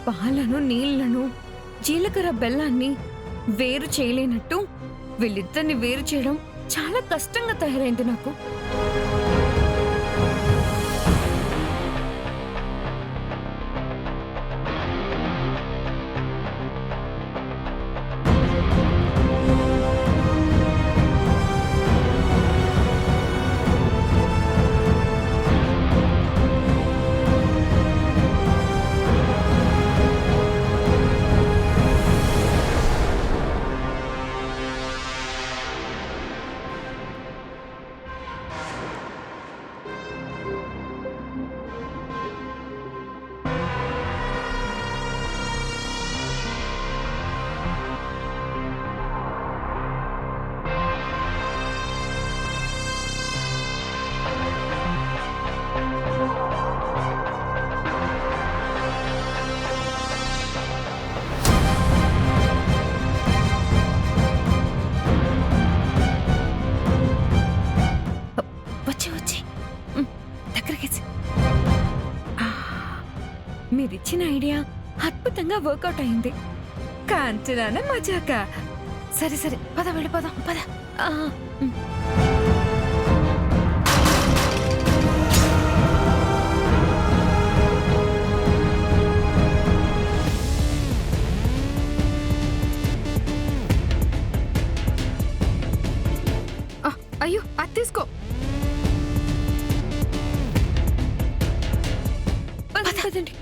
పాలను నీళ్లను జీలకర్ర బెల్లాన్ని వేరు చేయలేనట్టు వీళ్ళిద్దరిని వేరు చేయడం చాలా కష్టంగా తయారైంది నాకు. మీరిచ్చిన ఐడియా అద్భుతంగా వర్కౌట్ అయింది. కాంచనాన మజాక. సరే సరే పద వెళ్ళిపోదాం పద. అయ్యో అది తీసుకో. పదండి.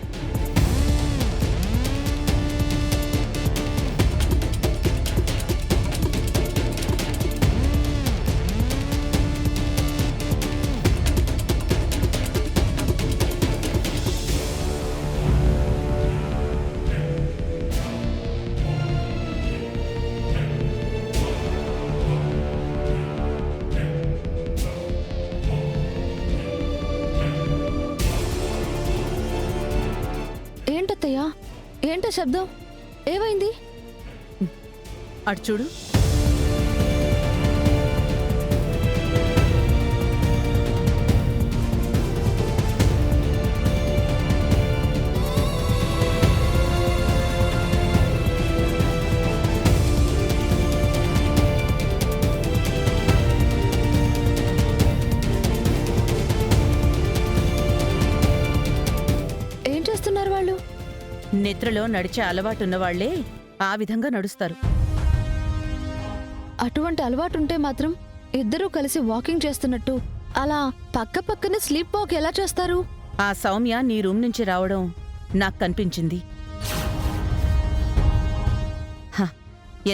ఏంటత్తయ్యా, ఏంట శబ్దం? ఏమైంది? అటు చూడు. ఏం చేస్తున్నారు వాళ్ళు? నిద్రలో నడిచే అలవాటున్నవాళ్లే ఆ విధంగా నడుస్తారు. అటువంటి అలవాటుంటే మాత్రం ఇద్దరూ కలిసి వాకింగ్ చేస్తున్నట్టు అలా పక్క పక్కనే స్లీప్ వాక్ ఎలా చేస్తారు? ఆ సౌమ్య నీ రూమ్ నుంచి రావడం నాకు కనిపించింది.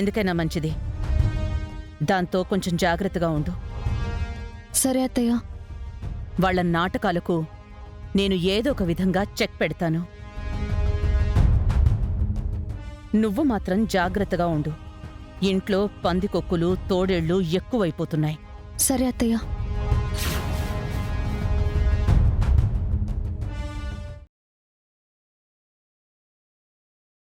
ఎందుకైనా మంచిది. దాంతో కొంచెం జాగ్రత్తగా ఉండు. సరే అత్తయ్య. వాళ్ల నాటకాలకు నేను ఏదో ఒక విధంగా చెక్ పెడతాను. నువ్వు మాత్రం జాగ్రత్తగా ఉండు. ఇంట్లో పందికొక్కులు తోడేళ్లు ఎక్కువైపోతున్నాయి. సరే అత్తయ్య.